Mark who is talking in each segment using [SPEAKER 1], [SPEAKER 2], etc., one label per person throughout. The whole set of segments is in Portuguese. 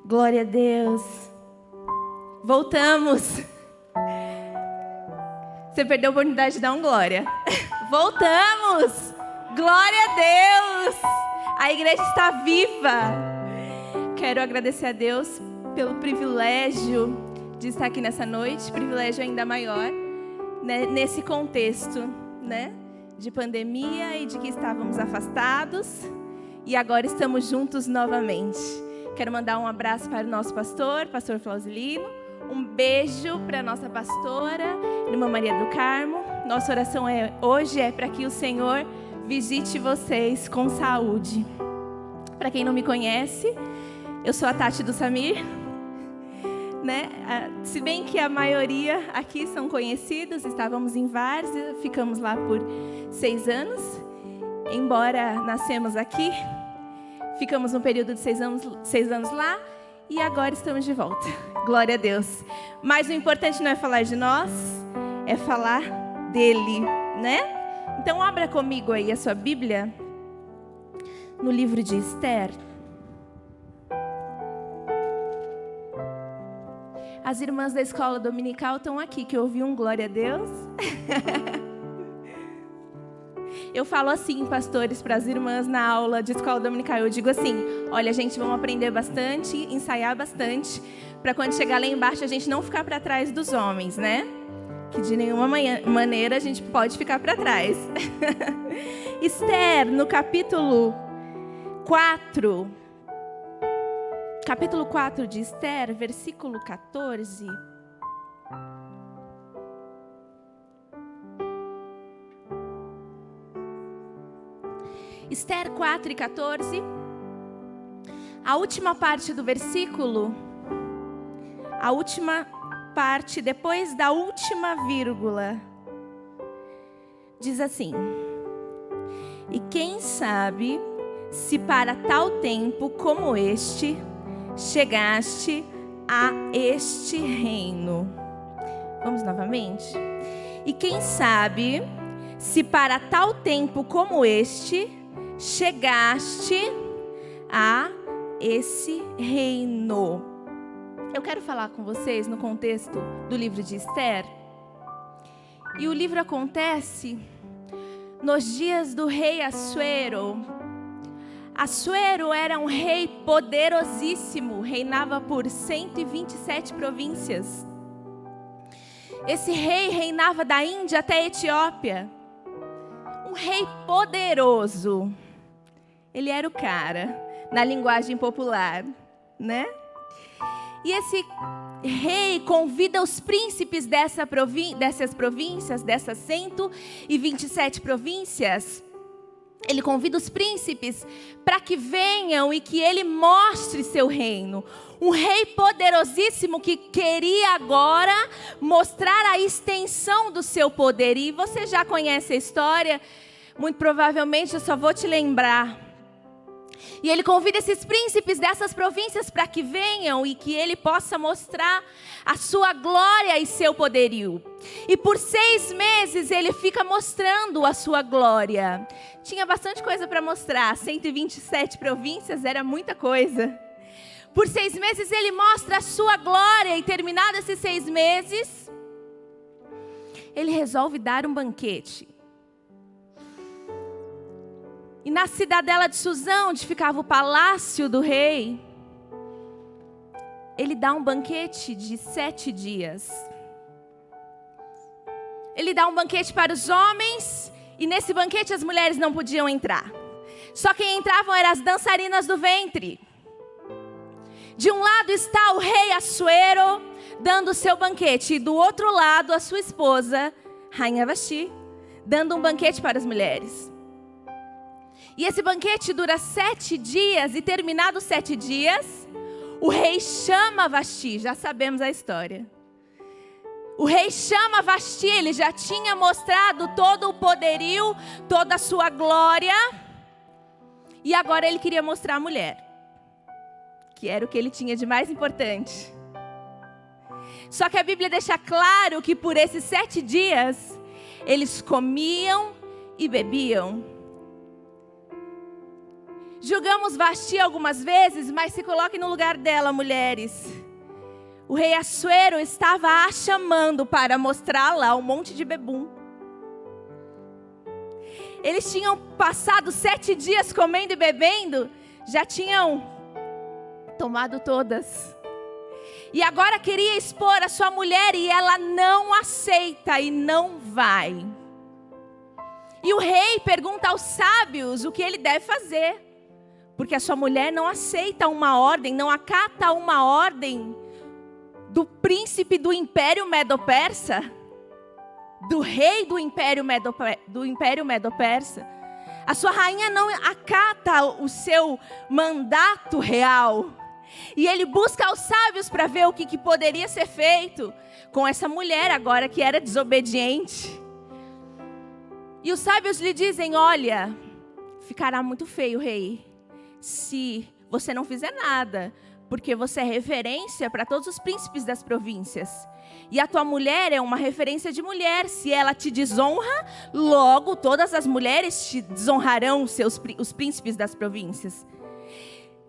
[SPEAKER 1] Glória a Deus. Voltamos. Você perdeu a oportunidade de dar um glória. Voltamos. Glória a Deus. A igreja está viva. Quero agradecer a Deus pelo privilégio de estar aqui nessa noite. Privilégio ainda maior, né, nesse contexto, né, de pandemia e de que estávamos afastados. E agora estamos juntos novamente. Quero mandar um abraço para o nosso pastor Flauzilino. Um beijo para a nossa pastora, irmã Maria do Carmo. Nossa oração hoje é para que o Senhor visite vocês com saúde. Para quem não me conhece, eu sou a Tati do Samir. Né? Se bem que a maioria aqui são conhecidos, estávamos em Várzea, ficamos lá por 6 anos. Embora nascemos aqui, ficamos um período de 6 anos lá e agora estamos de volta. Glória a Deus. Mas o importante não é falar de nós, é falar dele, né? Então abra comigo aí a sua Bíblia no livro de Esther. As irmãs da escola dominical estão aqui, que eu ouvi um glória a Deus. Eu falo assim, pastores, para as irmãs na aula de escola dominical. Eu digo assim, olha, gente, vamos aprender bastante, ensaiar bastante, para quando chegar lá embaixo a gente não ficar para trás dos homens, né? Que de nenhuma maneira a gente pode ficar para trás. Esther, no capítulo 4... Capítulo 4 de Esther, versículo 14. Esther 4 e 14. A última parte do versículo, a última parte, depois da última vírgula, diz assim: e quem sabe se para tal tempo como este chegaste a este reino. Vamos novamente? E quem sabe se para tal tempo como este chegaste a esse reino. Eu quero falar com vocês no contexto do livro de Esther. E o livro acontece nos dias do rei Assuero. Assuero era um rei poderosíssimo, reinava por 127 províncias. Esse rei reinava da Índia até a Etiópia. Um rei poderoso. Ele era o cara, na linguagem popular, né? E esse rei convida os príncipes dessas províncias, dessas 127 províncias. Ele convida os príncipes para que venham e que ele mostre seu reino. Um rei poderosíssimo que queria agora mostrar a extensão do seu poder. E você já conhece a história, muito provavelmente eu só vou te lembrar. E ele convida esses príncipes dessas províncias para que venham e que ele possa mostrar a sua glória e seu poderio. E por 6 meses ele fica mostrando a sua glória. Tinha bastante coisa para mostrar, 127 províncias, era muita coisa. Por 6 meses ele mostra a sua glória e terminados esses 6 meses, ele resolve dar um banquete. E na cidadela de Suzã, onde ficava o palácio do rei, ele dá um banquete de 7 dias. Ele dá um banquete para os homens, e nesse banquete as mulheres não podiam entrar. Só quem entravam eram as dançarinas do ventre. De um lado está o rei Assuero, dando o seu banquete, e do outro lado a sua esposa, Rainha Vasti, dando um banquete para as mulheres. E esse banquete dura 7 dias, e terminados 7 dias, o rei chama Vasti, já sabemos a história. O rei chama Vasti, ele já tinha mostrado todo o poderio, toda a sua glória, e agora ele queria mostrar a mulher, que era o que ele tinha de mais importante. Só que a Bíblia deixa claro que por esses 7 dias, eles comiam e bebiam. Julgamos Vasti algumas vezes, mas se coloquem no lugar dela, mulheres. O rei Assuero estava a chamando para mostrar lá um monte de bebum. Eles tinham passado 7 dias comendo e bebendo, já tinham tomado todas. E agora queria expor a sua mulher e ela não aceita e não vai. E o rei pergunta aos sábios o que ele deve fazer. Porque a sua mulher não aceita uma ordem, não acata uma ordem do príncipe do Império Medo-Persa, do rei do Império Medo-Persa. A sua rainha não acata o seu mandato real. E ele busca os sábios para ver o que poderia ser feito com essa mulher agora que era desobediente. E os sábios lhe dizem: olha, ficará muito feio, rei, se você não fizer nada, porque você é referência para todos os príncipes das províncias. E a tua mulher é uma referência de mulher. Se ela te desonra, logo todas as mulheres te desonrarão, os príncipes das províncias.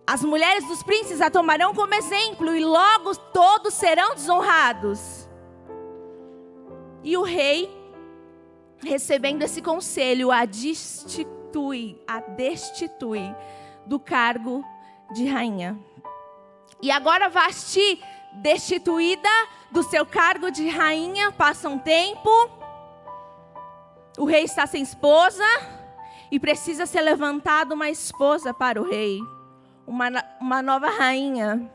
[SPEAKER 1] As mulheres dos príncipes a tomarão como exemplo, e logo todos serão desonrados. E o rei, recebendo esse conselho, a destitui do cargo de rainha. E agora Vasti, destituída do seu cargo de rainha, passa um tempo. O rei está sem esposa e precisa ser levantada uma esposa para o rei. Uma nova rainha.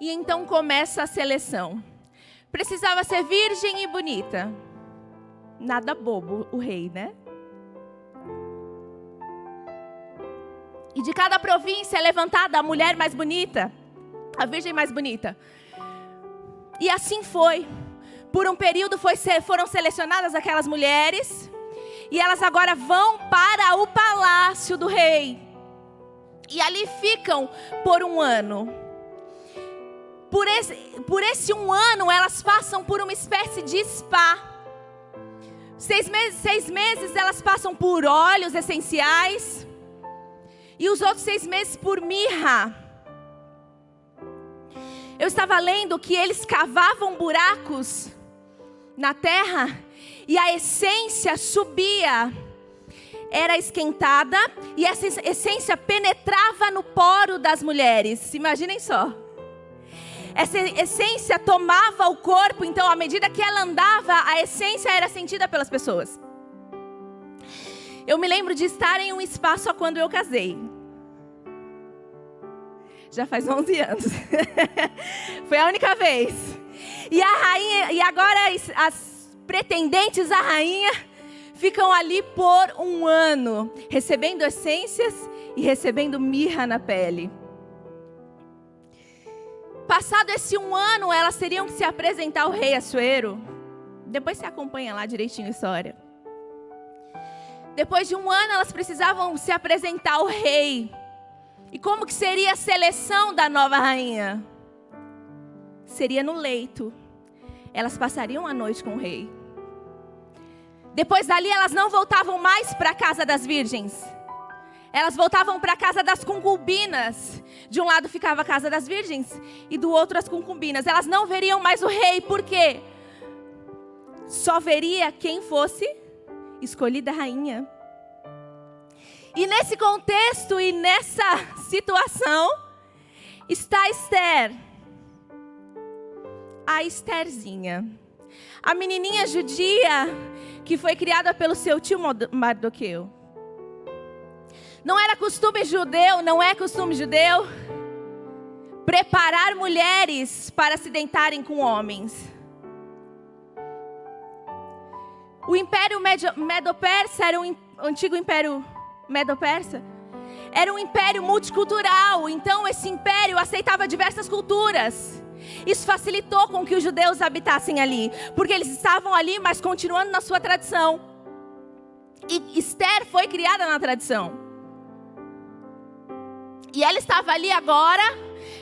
[SPEAKER 1] E então começa a seleção. Precisava ser virgem e bonita. Nada bobo o rei, né? E de cada província é levantada a mulher mais bonita, a virgem mais bonita. E assim foi. Por um período foram selecionadas aquelas mulheres. E elas agora vão para o palácio do rei. E ali ficam por um ano. Por esse um ano, elas passam por uma espécie de spa. 6 meses elas passam por óleos essenciais. E os outros 6 meses por mirra. Eu estava lendo que eles cavavam buracos na terra. E a essência subia. Era esquentada e essa essência penetrava no poro das mulheres. Imaginem só. Essa essência tomava o corpo, então à medida que ela andava, a essência era sentida pelas pessoas. Eu me lembro de estar em um spa só quando eu casei. Já faz 11 anos. Foi a única vez. E a rainha, e agora as pretendentes à rainha ficam ali por um ano, recebendo essências e recebendo mirra na pele. Passado esse um ano, elas teriam que se apresentar ao rei Assuero. Depois você acompanha lá direitinho a história. Depois de um ano, elas precisavam se apresentar ao rei. E como que seria a seleção da nova rainha? Seria no leito. Elas passariam a noite com o rei. Depois dali, elas não voltavam mais para a casa das virgens. Elas voltavam para a casa das concubinas. De um lado ficava a casa das virgens e do outro as concubinas. Elas não veriam mais o rei, por quê? Só veria quem fosse escolhida rainha. E nesse contexto e nessa situação está Esther. A Estherzinha. A menininha judia que foi criada pelo seu tio Mardoqueu. Não era costume judeu, não é costume judeu preparar mulheres para se deitarem com homens. O Império Medo-Persa era o antigo Império Medo-Persa. Era um império multicultural, então esse império aceitava diversas culturas. Isso facilitou com que os judeus habitassem ali, porque eles estavam ali, mas continuando na sua tradição. E Esther foi criada na tradição. E ela estava ali agora,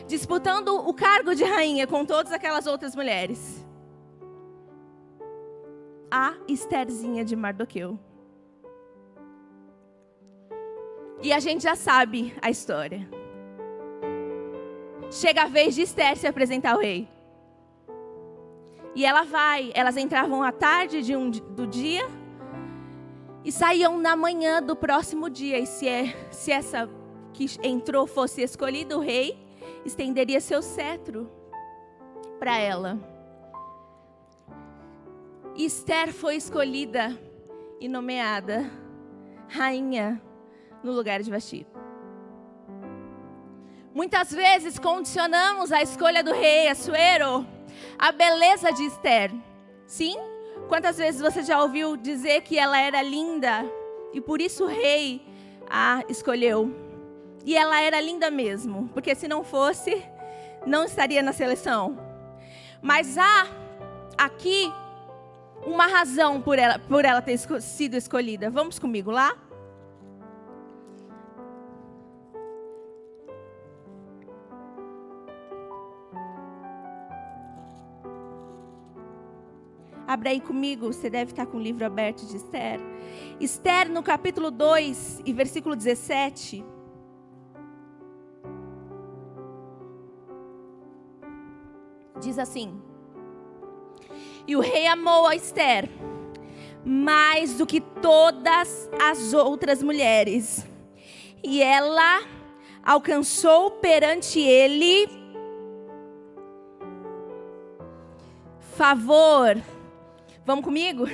[SPEAKER 1] disputando o cargo de rainha com todas aquelas outras mulheres. A Estherzinha de Mardoqueu. E a gente já sabe a história. Chega a vez de Esther se apresentar ao rei. E ela vai, elas entravam à tarde do dia e saíam na manhã do próximo dia. E se essa que entrou fosse escolhida, o rei estenderia seu cetro para ela. E Esther foi escolhida e nomeada rainha no lugar de Vasti. Muitas vezes condicionamos a escolha do rei Assuero à beleza de Esther. Sim? Quantas vezes você já ouviu dizer que ela era linda e por isso o rei a escolheu? E ela era linda mesmo, porque se não fosse, não estaria na seleção. Mas há aqui uma razão por ela ter sido escolhida. Vamos comigo lá? Abra aí comigo, você deve estar com o livro aberto de Esther. Esther, no capítulo 2 e versículo 17. Diz assim: E o rei amou a Esther mais do que todas as outras mulheres. E ela alcançou perante ele favor. Vamos comigo?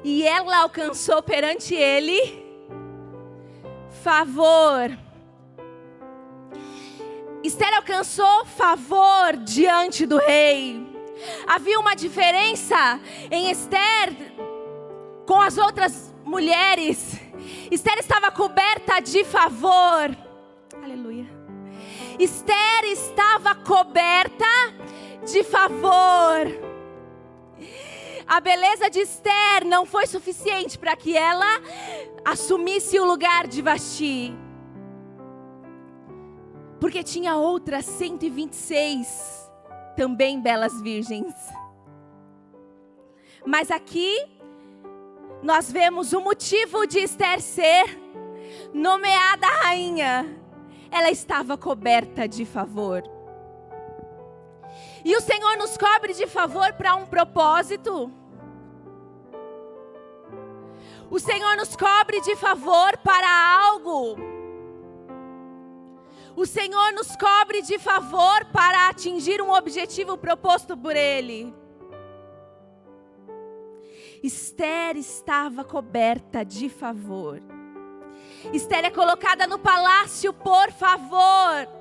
[SPEAKER 1] E ela alcançou perante ele favor. Esther alcançou favor diante do rei. Havia uma diferença em Esther com as outras mulheres. Esther estava coberta de favor. Aleluia. Esther estava coberta de favor. A beleza de Esther não foi suficiente para que ela assumisse o lugar de Vasti. Porque tinha outras 126 também belas virgens. Mas aqui nós vemos o motivo de Esther ser nomeada rainha. Ela estava coberta de favor. E o Senhor nos cobre de favor para um propósito. O Senhor nos cobre de favor para algo. O Senhor nos cobre de favor para atingir um objetivo proposto por Ele. Esther estava coberta de favor. Esther é colocada no palácio por favor.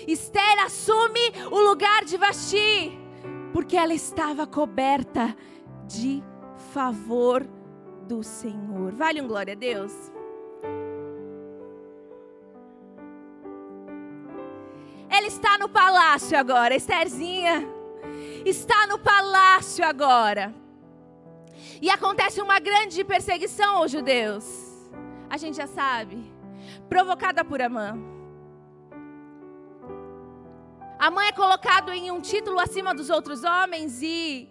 [SPEAKER 1] Esther assume o lugar de Vasti, porque ela estava coberta de favor do Senhor. Vale um glória a Deus? Ela está no palácio agora, Estherzinha está no palácio agora. E acontece uma grande perseguição aos judeus. A gente já sabe, provocada por Amã. Amã é colocado em um título acima dos outros homens e,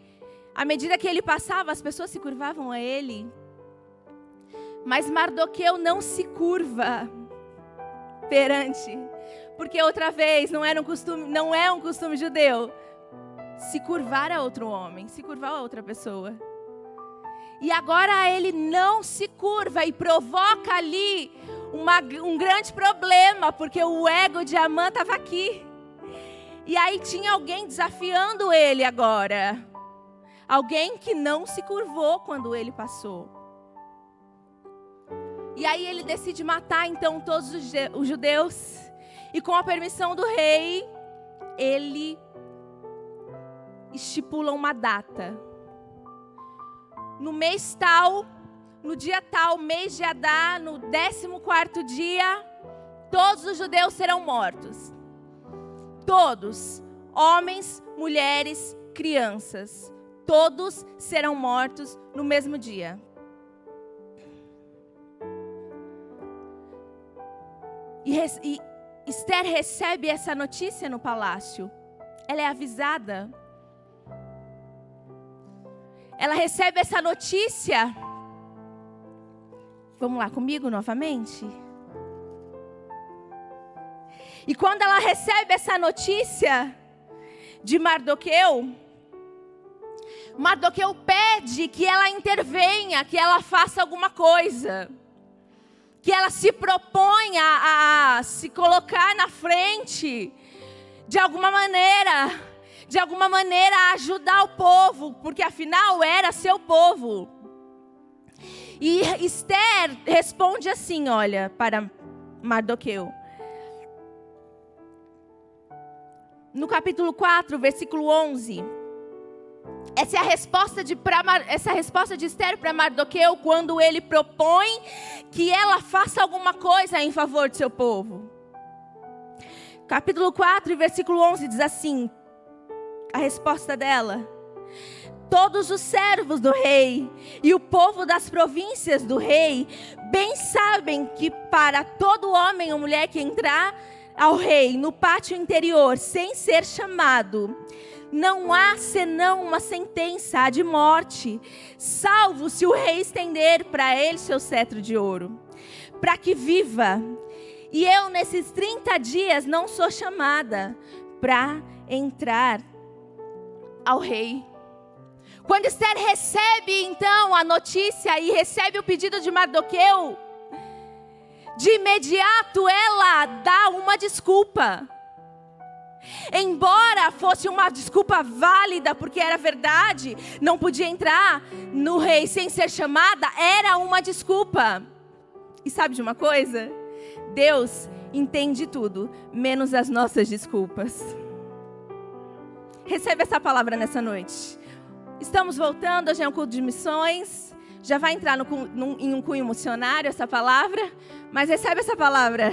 [SPEAKER 1] à medida que ele passava, as pessoas se curvavam a ele. Mas Mardoqueu não se curva perante, porque outra vez não é um costume judeu se curvar a outro homem, se curvar a outra pessoa. E agora ele não se curva e provoca ali um grande problema, porque o ego de Amã estava aqui. E aí tinha alguém desafiando ele agora. Alguém que não se curvou quando ele passou. E aí ele decide matar então todos os judeus. E com a permissão do rei, ele estipula uma data. No mês tal, no dia tal, mês de Adar, no 14º dia, todos os judeus serão mortos. Todos, homens, mulheres, crianças, todos serão mortos no mesmo dia. E Esther recebe essa notícia no palácio. Ela é avisada. Ela recebe essa notícia Vamos lá comigo novamente? E quando ela recebe essa notícia de Mardoqueu, Mardoqueu pede que ela intervenha, que ela faça alguma coisa. Que ela se proponha a se colocar na frente, de alguma maneira ajudar o povo, porque afinal era seu povo. E Esther responde assim, olha, para Mardoqueu. No capítulo 4, versículo 11. Essa é a resposta de Esther para Mardoqueu, quando ele propõe que ela faça alguma coisa em favor de seu povo. Capítulo 4, versículo 11 diz assim, a resposta dela. Todos os servos do rei e o povo das províncias do rei bem sabem que para todo homem ou mulher que entrar ao rei no pátio interior sem ser chamado, não há senão uma sentença de morte, salvo se o rei estender para ele seu cetro de ouro, para que viva. E eu nesses 30 dias não sou chamada para entrar ao rei. Quando Esther recebe então a notícia e recebe o pedido de Mardoqueu, de imediato ela dá uma desculpa. Embora fosse uma desculpa válida, porque era verdade, não podia entrar no rei sem ser chamada, era uma desculpa. E sabe de uma coisa? Deus entende tudo, menos as nossas desculpas. Recebe essa palavra nessa noite. Estamos voltando, hoje é um culto de missões. Já vai entrar em um cunho missionário essa palavra, mas recebe essa palavra.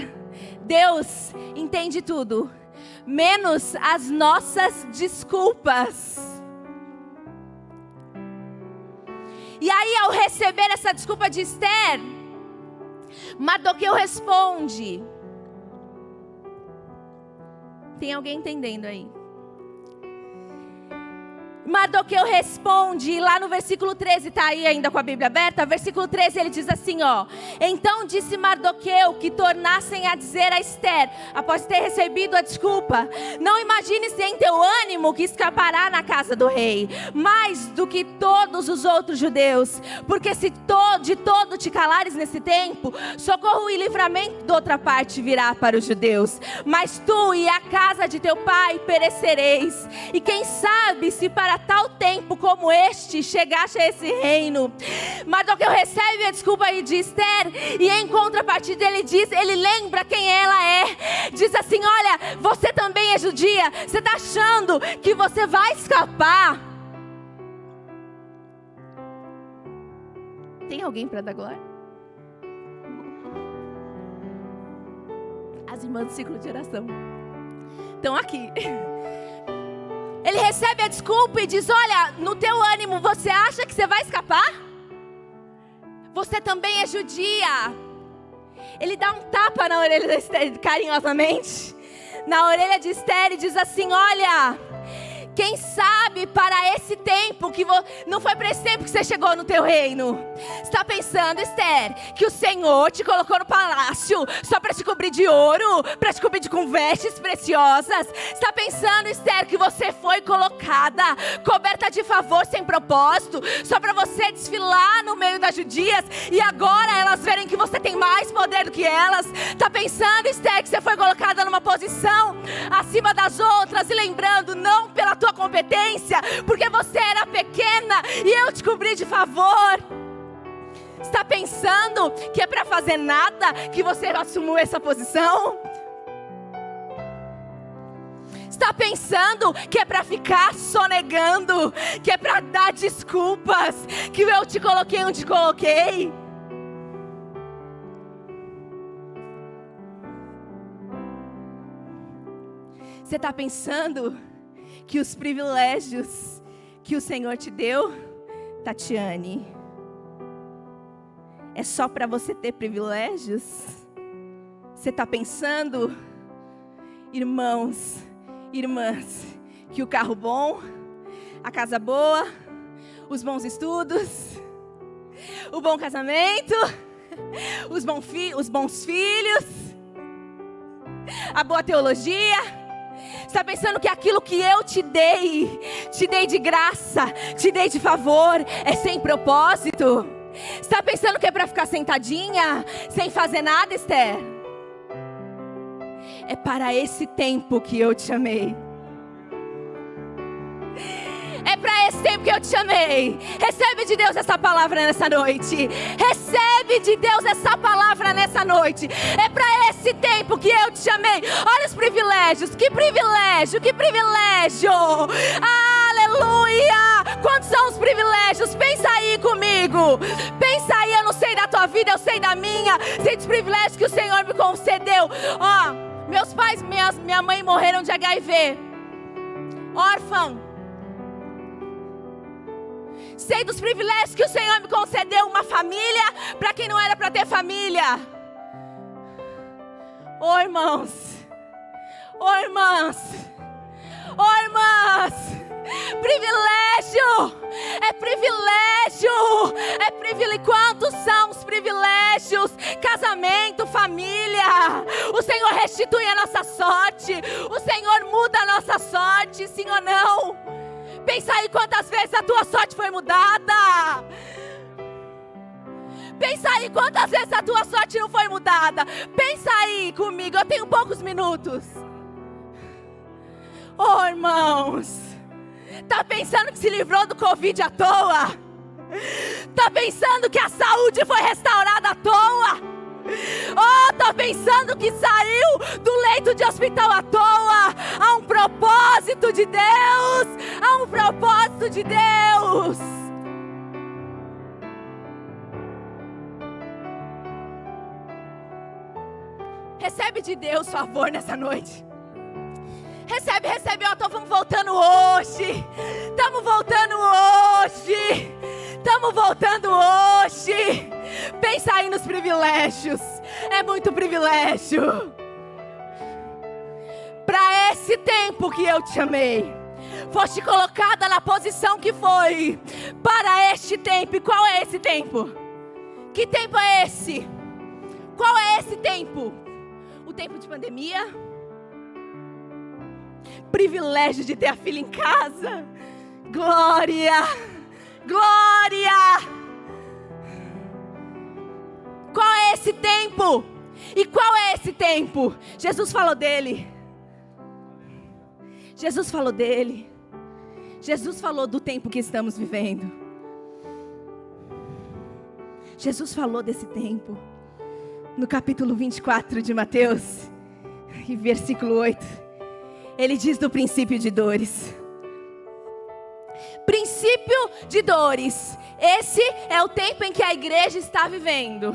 [SPEAKER 1] Deus entende tudo, menos as nossas desculpas. E aí, ao receber essa desculpa de Esther, Mardoqueu responde. Tem alguém entendendo aí? Mardoqueu responde, lá no versículo 13, está aí ainda com a Bíblia aberta, versículo 13 ele diz assim, ó. Então disse Mardoqueu que tornassem a dizer a Esther, após ter recebido a desculpa, não imagines em teu ânimo que escapará na casa do rei, mais do que todos os outros judeus, porque se de todo te calares nesse tempo, socorro e livramento de outra parte virá para os judeus, mas tu e a casa de teu pai perecereis, e quem sabe se para tal tempo como este chegaste a esse reino. Mardoqueu recebe a desculpa de Esther, e em contrapartida ele lembra quem ela é. Diz assim, olha, você também é judia, você está achando que você vai escapar? Tem alguém para dar glória? As irmãs do ciclo de oração estão aqui. Ele recebe a desculpa e diz, olha, no teu ânimo, você acha que você vai escapar? Você também é judia. Ele dá um tapa na orelha de Esther, carinhosamente, na orelha de Esther, e diz assim, olha, quem sabe para esse tempo, não foi para esse tempo que você chegou no teu reino. Você está pensando, Esther, que o Senhor te colocou no palácio só para te cobrir de ouro, para te cobrir com vestes preciosas? Você está pensando, Esther, que você foi colocada, coberta de favor sem propósito, só para você desfilar no meio das judias e agora elas verem que você tem mais poder do que elas? Está pensando, Esther, que você foi colocada numa posição acima das outras, e lembrando, não pela tua competência, porque você era pequena e eu te cobri de favor. Está pensando que é para fazer nada que você assumiu essa posição? Está pensando que é para ficar sonegando, que é para dar desculpas, que eu te coloquei onde coloquei? Você está pensando que os privilégios que o Senhor te deu, Tatiane, é só para você ter privilégios? Você está pensando, irmãos, irmãs, que o carro bom, a casa boa, os bons estudos, o bom casamento, os bons filhos, a boa teologia. Está pensando que aquilo que eu te dei de graça, te dei de favor, é sem propósito? Está pensando que é para ficar sentadinha, sem fazer nada, Esther? É para esse tempo que eu te chamei. É para esse tempo que eu te chamei. Recebe de Deus essa palavra nessa noite. Recebe de Deus essa palavra nessa noite. É para esse tempo que eu te chamei. Olha os privilégios. Que privilégio, que privilégio. Aleluia. Quantos são os privilégios? Pensa aí comigo. Pensa aí, eu não sei da tua vida, eu sei da minha. Sei dos privilégios que o Senhor me concedeu. Meus pais, minha mãe morreram de HIV. Órfão. Sei dos privilégios que o Senhor me concedeu, uma família para quem não era para ter família. Irmãos, irmãs, irmãs, privilégio, é privilégio, é privilégio. Quantos são os privilégios? Casamento, família. O Senhor restitui a nossa sorte, o Senhor muda a nossa sorte, sim ou não? Pensa aí quantas vezes a tua sorte foi mudada. Pensa aí quantas vezes a tua sorte não foi mudada. Pensa aí comigo, eu tenho poucos minutos. Irmãos, tá pensando que se livrou do Covid à toa? Tá pensando que a saúde foi restaurada à toa? Tá pensando que saiu do leito de hospital à toa? Há um propósito de Deus. Há um propósito de Deus. Recebe de Deus favor nessa noite. Recebe, estamos voltando hoje. Estamos voltando hoje. Estamos voltando hoje. Pensa aí nos privilégios. É muito privilégio. Para esse tempo que eu te chamei, foste colocada na posição que foi. Para este tempo. E qual é esse tempo? Que tempo é esse? Qual é esse tempo? O tempo de pandemia? Privilégio de ter a filha em casa. Glória! Glória! Qual é esse tempo? E qual é esse tempo? Jesus falou dele. Jesus falou dele. Jesus falou do tempo que estamos vivendo. Jesus falou desse tempo. No capítulo 24 de Mateus, e versículo 8, ele diz do princípio de dores. Princípio de dores. Esse é o tempo em que a igreja está vivendo.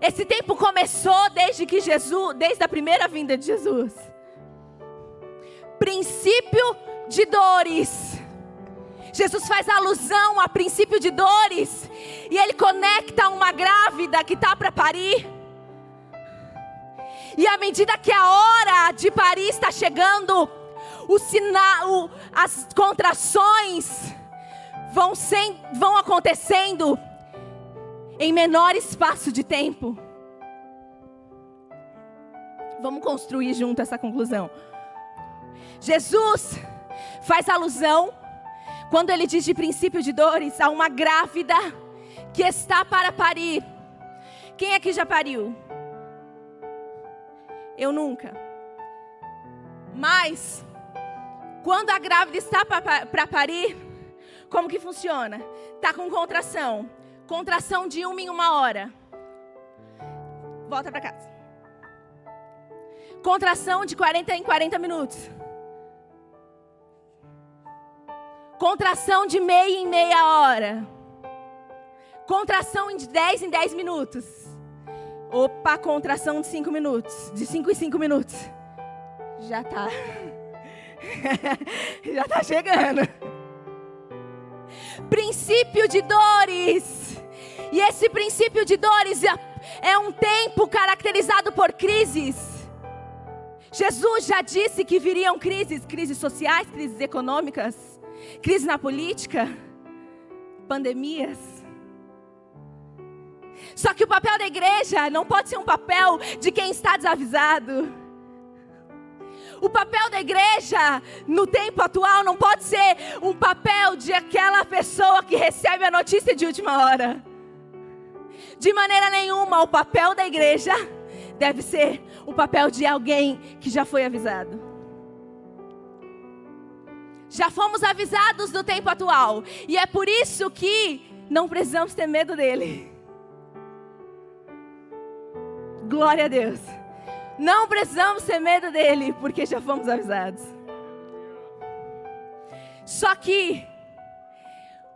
[SPEAKER 1] Esse tempo começou desde a primeira vinda de Jesus. Princípio de dores. Jesus faz alusão a princípio de dores. E ele conecta uma grávida que está para parir. E à medida que a hora de parir está chegando, as contrações vão acontecendo em menor espaço de tempo. Vamos construir junto essa conclusão. Jesus faz alusão, quando ele diz de princípio de dores, a uma grávida que está para parir. Quem aqui já pariu? Eu nunca. Mas, quando a grávida está para parir, como que funciona? Está com contração. Contração de 1 em 1 hora. Volta para casa. Contração de 40 em 40 minutos. Contração de meia em meia hora. Contração de 10 em 10 minutos. Opa, contração de 5 minutos. De 5 em 5 minutos. Já tá. Já tá chegando. Princípio de dores. E esse princípio de dores é um tempo caracterizado por crises. Jesus já disse que viriam crises sociais, crises econômicas, crise na política, pandemias. Só que o papel da igreja não pode ser um papel de quem está desavisado. O papel da igreja no tempo atual não pode ser um papel de aquela pessoa que recebe a notícia de última hora. De maneira nenhuma, o papel da igreja deve ser o papel de alguém que já foi avisado. Já fomos avisados do tempo atual. E é por isso que não precisamos ter medo dele. Glória a Deus. Não precisamos ter medo dele, porque já fomos avisados. Só que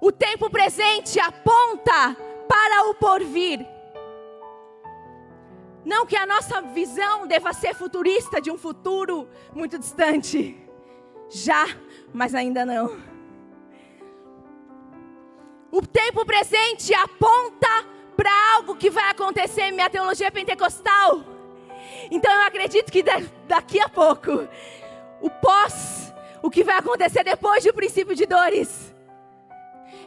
[SPEAKER 1] o tempo presente aponta para o porvir. Não que a nossa visão deva ser futurista de um futuro muito distante. Já, mas ainda não. O tempo presente aponta para algo que vai acontecer em minha teologia pentecostal. Então eu acredito que daqui a pouco, o que vai acontecer depois do princípio de dores,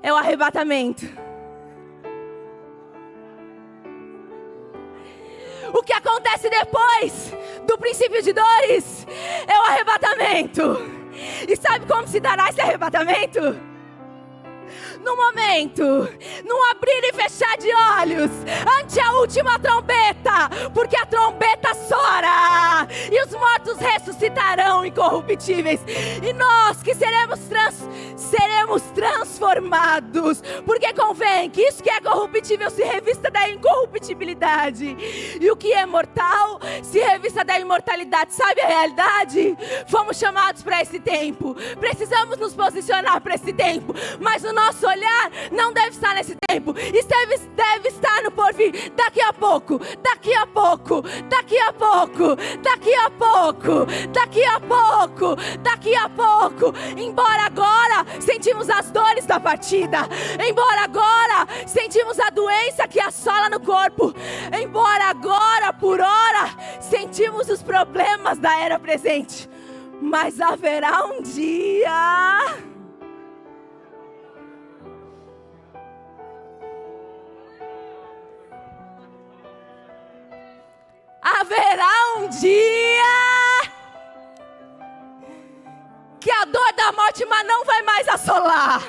[SPEAKER 1] é o arrebatamento. O que acontece depois do princípio de dores é o arrebatamento. E sabe como se dará esse arrebatamento? No momento, num abrir e fechar de olhos, ante a última trombeta, porque a trombeta soará, e os mortos ressuscitarão incorruptíveis, e nós que seremos transformados, porque convém que isso que é corruptível se revista da incorruptibilidade, e o que é mortal se revista da imortalidade. Sabe a realidade? Fomos chamados para esse tempo, precisamos nos posicionar para esse tempo, mas o nosso olhar não deve estar nesse tempo, isso deve estar no porvir. Daqui a pouco, daqui a pouco, daqui a pouco, daqui a pouco, daqui a pouco, daqui a pouco. Embora agora sentimos as dores da partida, embora agora sentimos a doença que assola no corpo, embora agora, por hora, sentimos os problemas da era presente, mas haverá um dia... Haverá um dia que a dor da morte não vai mais assolar.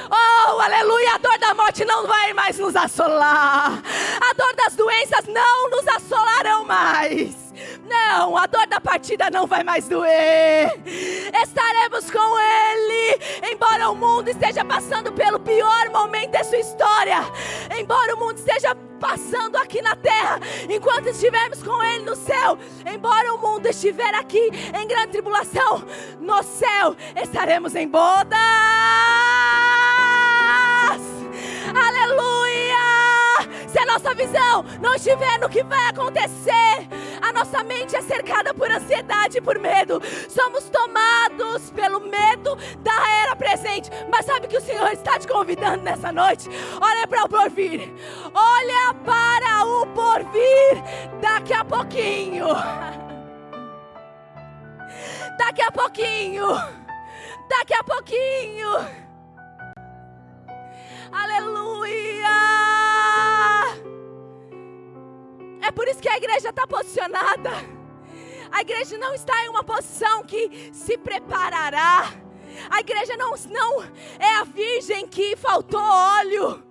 [SPEAKER 1] Oh, aleluia, a dor da morte não vai mais nos assolar. A dor das doenças não nos assolarão mais. Não, a dor da partida não vai mais doer. Estaremos com Ele. Embora o mundo esteja passando pelo pior momento da sua história, embora o mundo esteja passando aqui na terra, enquanto estivermos com Ele no céu, embora o mundo estiver aqui em grande tribulação, no céu estaremos em bodas. Aleluia! Se a nossa visão não estiver no que vai acontecer, a nossa mente é cercada por ansiedade e por medo. Somos tomados pelo medo da era presente. Mas sabe que o Senhor está te convidando nessa noite? Olha para o porvir. Olha para o porvir. Daqui a pouquinho. Daqui a pouquinho. Daqui a pouquinho. Aleluia. É por isso que a igreja está posicionada. A igreja não está em uma posição que se preparará. A igreja não é a virgem que faltou óleo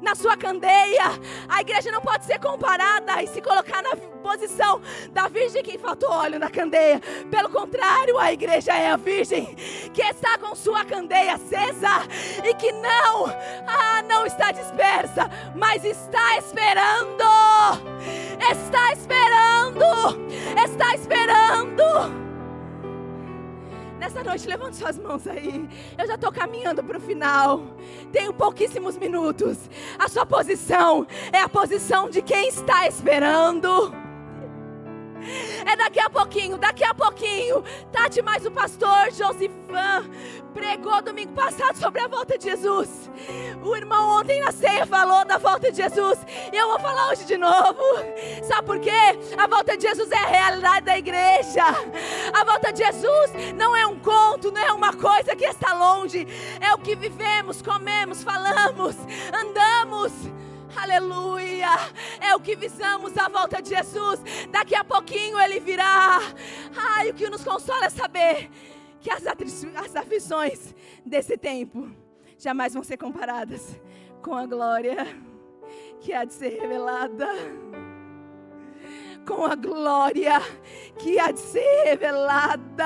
[SPEAKER 1] na sua candeia. A igreja não pode ser comparada e se colocar na posição da virgem que faltou óleo na candeia. Pelo contrário, a igreja é a virgem que está com sua candeia acesa e que não está dispersa, mas está esperando. Está esperando. Está esperando. Nessa noite, levante suas mãos aí. Eu já estou caminhando para o final. Tenho pouquíssimos minutos. A sua posição é a posição de quem está esperando. É daqui a pouquinho, daqui a pouquinho. Tati, mas o pastor Josifan pregou domingo passado sobre a volta de Jesus. O irmão ontem na ceia falou da volta de Jesus. E eu vou falar hoje de novo. Sabe por quê? A volta de Jesus é a realidade da igreja. A volta de Jesus não é um conto, não é uma coisa que está longe. É o que vivemos, comemos, falamos, andamos. Aleluia. É o que visamos a volta de Jesus. Daqui a pouquinho Ele virá. Ai, o que nos consola é saber que as aflições desse tempo jamais vão ser comparadas com a glória que há de ser revelada. Com a glória que há de ser revelada.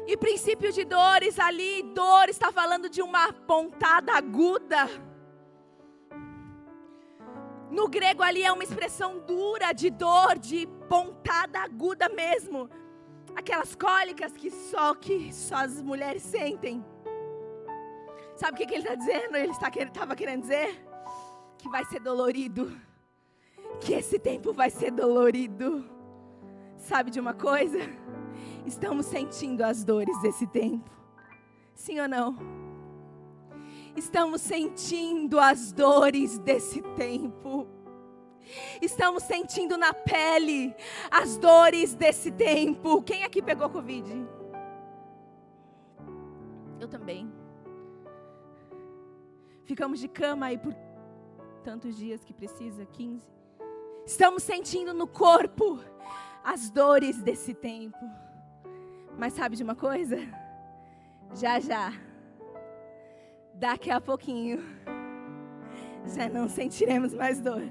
[SPEAKER 1] E princípio de dores ali, dor está falando de uma pontada aguda. No grego ali é uma expressão dura de dor, de pontada aguda mesmo. Aquelas cólicas que só as mulheres sentem. Sabe o que ele está dizendo? Ele estava querendo dizer que vai ser dolorido. Que esse tempo vai ser dolorido. Sabe de uma coisa? Estamos sentindo as dores desse tempo. Sim ou não? Estamos sentindo as dores desse tempo. Estamos sentindo na pele as dores desse tempo. Quem aqui pegou Covid? Eu também. Ficamos de cama aí por tantos dias que precisa, 15. Estamos sentindo no corpo as dores desse tempo. Mas sabe de uma coisa? Já, daqui a pouquinho, já não sentiremos mais dor.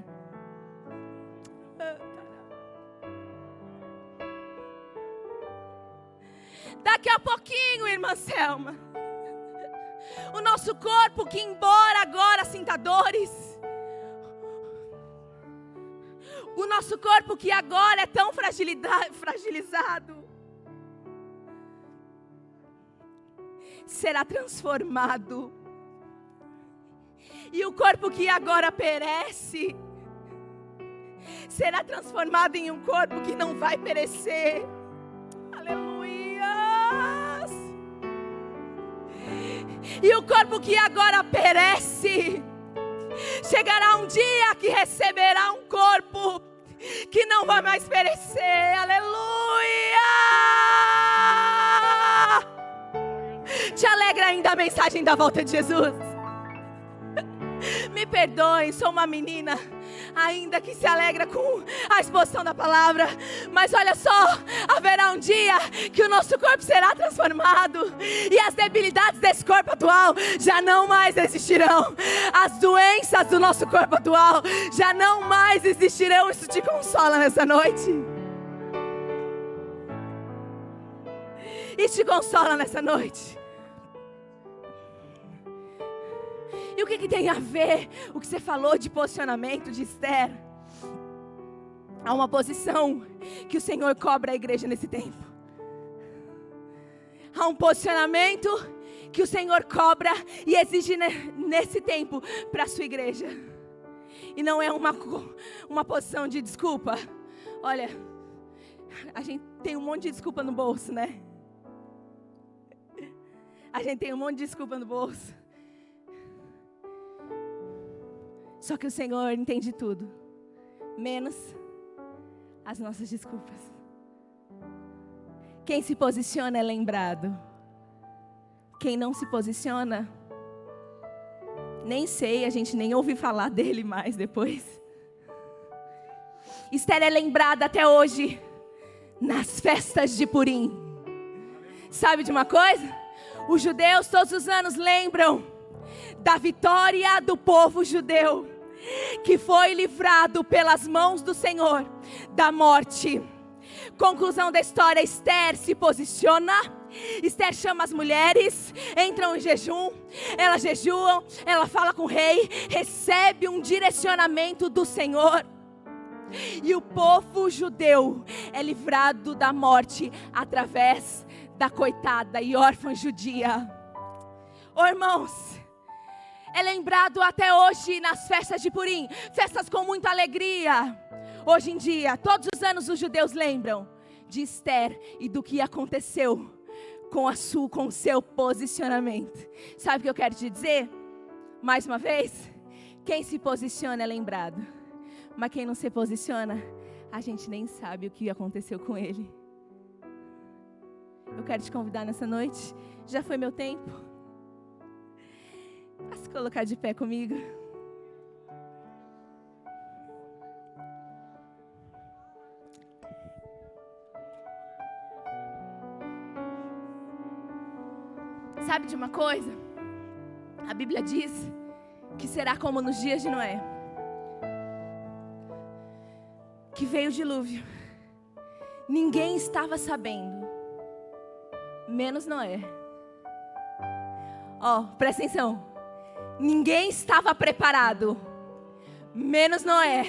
[SPEAKER 1] Daqui a pouquinho, irmã Selma, o nosso corpo, que embora agora sinta dores, o nosso corpo que agora é tão fragilizado, será transformado. E o corpo que agora perece será transformado em um corpo que não vai perecer. Aleluia! E o corpo que agora perece chegará um dia que receberá um corpo que não vai mais perecer. Aleluia! Te alegra ainda a mensagem da volta de Jesus? Me perdoem, sou uma menina ainda que se alegra com a exposição da palavra. Mas olha só, haverá um dia que o nosso corpo será transformado e as debilidades desse corpo atual já não mais existirão. As doenças do nosso corpo atual já não mais existirão. Isso te consola nessa noite? Isso te consola nessa noite? E o que tem a ver o que você falou de posicionamento de Esther? Há uma posição que o Senhor cobra a igreja nesse tempo. Há um posicionamento que o Senhor cobra e exige nesse tempo para a sua igreja. E não é uma posição de desculpa. Olha, a gente tem um monte de desculpa no bolso, né? A gente tem um monte de desculpa no bolso. Só que o Senhor entende tudo, menos as nossas desculpas. Quem se posiciona é lembrado. Quem não se posiciona, nem sei, a gente nem ouve falar dele mais depois. Esther é lembrada até hoje nas festas de Purim. Sabe de uma coisa? Os judeus todos os anos lembram da vitória do povo judeu, que foi livrado pelas mãos do Senhor da morte. Conclusão da história: Esther se posiciona. Esther chama as mulheres, entram em jejum, elas jejuam, ela fala com o rei, recebe um direcionamento do Senhor. E o povo judeu é livrado da morte através da coitada e órfã judia. Oh, irmãos, é lembrado até hoje nas festas de Purim, festas com muita alegria. Hoje em dia, todos os anos os judeus lembram de Esther e do que aconteceu com o seu posicionamento. Sabe o que eu quero te dizer? Mais uma vez, quem se posiciona é lembrado. Mas quem não se posiciona, a gente nem sabe o que aconteceu com ele. eu quero te convidar nessa noite. Já foi meu tempo? Para se colocar de pé comigo. Sabe de uma coisa? A Bíblia diz que será como nos dias de Noé, que veio o dilúvio. Ninguém estava sabendo, menos Noé. Presta atenção. Ninguém estava preparado, menos Noé.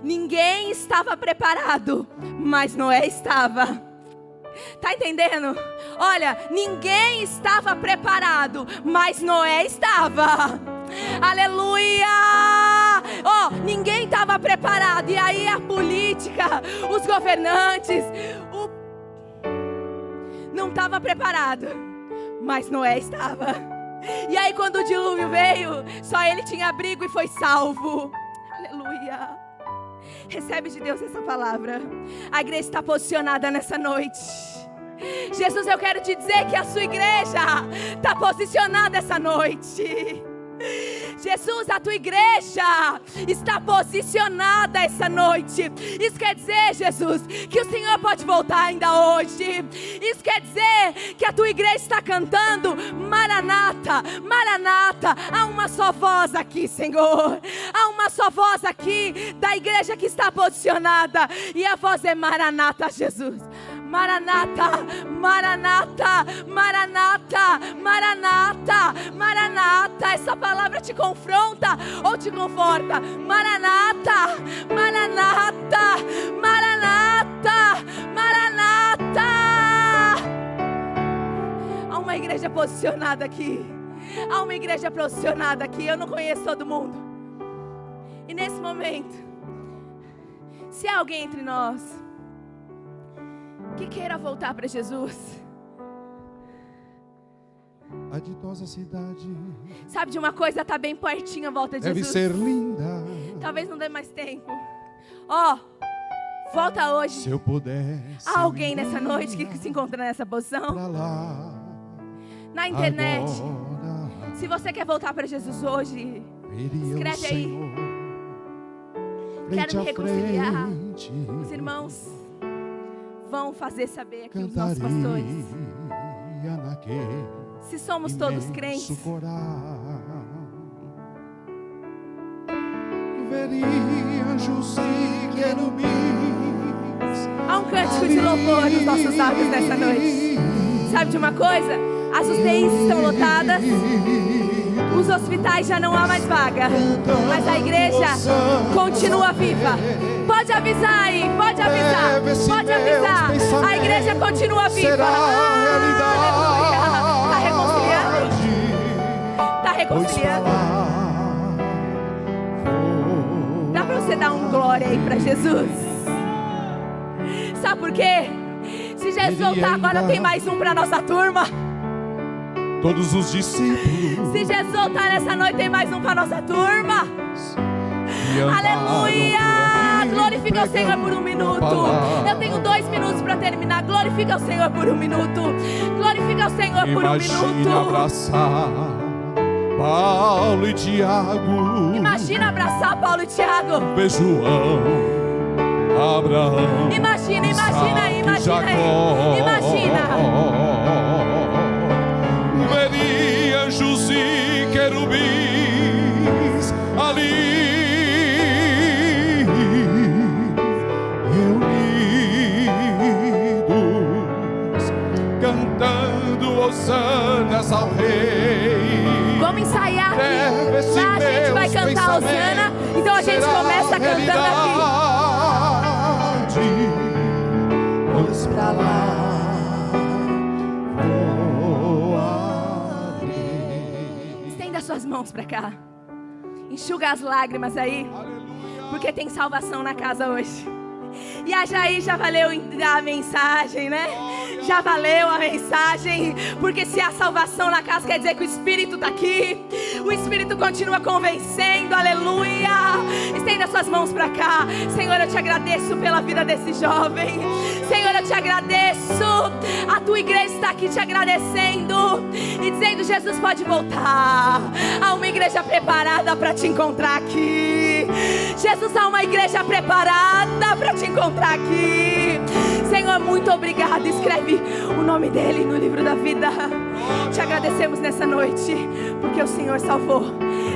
[SPEAKER 1] Ninguém estava preparado, mas Noé estava. Tá entendendo? Olha, ninguém estava preparado, mas Noé estava. Aleluia! Ninguém estava preparado. E aí a política, os governantes, não estava preparado, mas Noé estava. E aí quando o dilúvio veio, só ele tinha abrigo e foi salvo. Aleluia! Recebe de Deus essa palavra. A igreja está posicionada nessa noite. Jesus, eu quero te dizer que a sua igreja está posicionada essa noite. Jesus, a tua igreja está posicionada essa noite. Isso quer dizer, Jesus, que o Senhor pode voltar ainda hoje. Isso quer dizer que a tua igreja está cantando Maranata, Maranata. Há uma só voz aqui, Senhor. Há uma só voz aqui da igreja que está posicionada. E a voz é Maranata, Jesus. Maranata, Maranata, Maranata, Maranata, Maranata. Essa palavra te confronta ou te conforta? Maranata, Maranata, Maranata, Maranata. Há uma igreja posicionada aqui. Há uma igreja posicionada aqui. Eu não conheço todo mundo. E nesse momento, se há alguém entre nós que queira voltar para Jesus,
[SPEAKER 2] a ditosa cidade,
[SPEAKER 1] sabe de uma coisa? Está bem pertinho a volta de
[SPEAKER 2] deve
[SPEAKER 1] Jesus.
[SPEAKER 2] ser linda.
[SPEAKER 1] Talvez não dê mais tempo. Volta hoje.
[SPEAKER 2] Se eu pudesse.
[SPEAKER 1] Há alguém nessa noite que se encontra nessa posição?
[SPEAKER 2] Pra lá,
[SPEAKER 1] na internet.
[SPEAKER 2] agora,
[SPEAKER 1] se você quer voltar para Jesus hoje, escreve aí. Quero me reconciliar. Os irmãos vão fazer saber aqui os nossos pastores. Se somos todos crentes, há um cântico de louvor nos nossos lábios nessa noite. Sabe de uma coisa? As UTIs estão lotadas, os hospitais já não há mais vaga, mas a igreja continua viva. Pode avisar aí, pode avisar, pode avisar. A igreja continua viva. Está reconciliando? Está reconciliando? Dá para você dar um glória aí para Jesus? Sabe por quê? Se Jesus voltar agora, tem mais um para nossa turma.
[SPEAKER 2] Todos os discípulos.
[SPEAKER 1] Se Jesus voltar nessa noite, tem mais um para nossa turma. Aleluia! Glorifica o Senhor por um minuto. Eu tenho 2 minutos para terminar. Glorifica o Senhor por um minuto. Glorifica o Senhor por um minuto.
[SPEAKER 2] Imagina abraçar Paulo e Tiago.
[SPEAKER 1] Imagina abraçar Paulo e Tiago.
[SPEAKER 2] João, Abraão.
[SPEAKER 1] Imagina, imagina aí, imagina aí. Imagina.
[SPEAKER 2] Veria anjos e querubins ali reunidos, cantando hosanas ao Rei.
[SPEAKER 1] Vamos ensaiar aqui. Lá a gente vai cantar hosana. Então a gente começa cantando aqui.
[SPEAKER 2] Vamos pra lá.
[SPEAKER 1] Suas mãos para cá, enxuga as lágrimas aí, porque tem salvação na casa hoje. E a Jair já valeu a mensagem, né? Já valeu a mensagem, porque se há salvação na casa, quer dizer que o Espírito está aqui. O Espírito continua convencendo, aleluia. Estenda suas mãos para cá. Senhor, eu te agradeço pela vida desse jovem. Senhor, eu te agradeço. A tua igreja está aqui te agradecendo e dizendo: Jesus pode voltar. Há uma igreja preparada para te encontrar aqui. Jesus, há uma igreja preparada para te encontrar aqui. Senhor, muito obrigado. Escreve o nome dele no livro da vida. Te agradecemos nessa noite porque o Senhor salvou.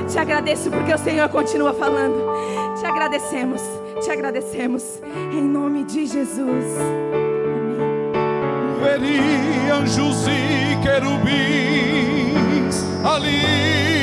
[SPEAKER 1] Te agradeço porque o Senhor continua falando. Te agradecemos, em nome de Jesus.
[SPEAKER 2] Veri anjos e querubins ali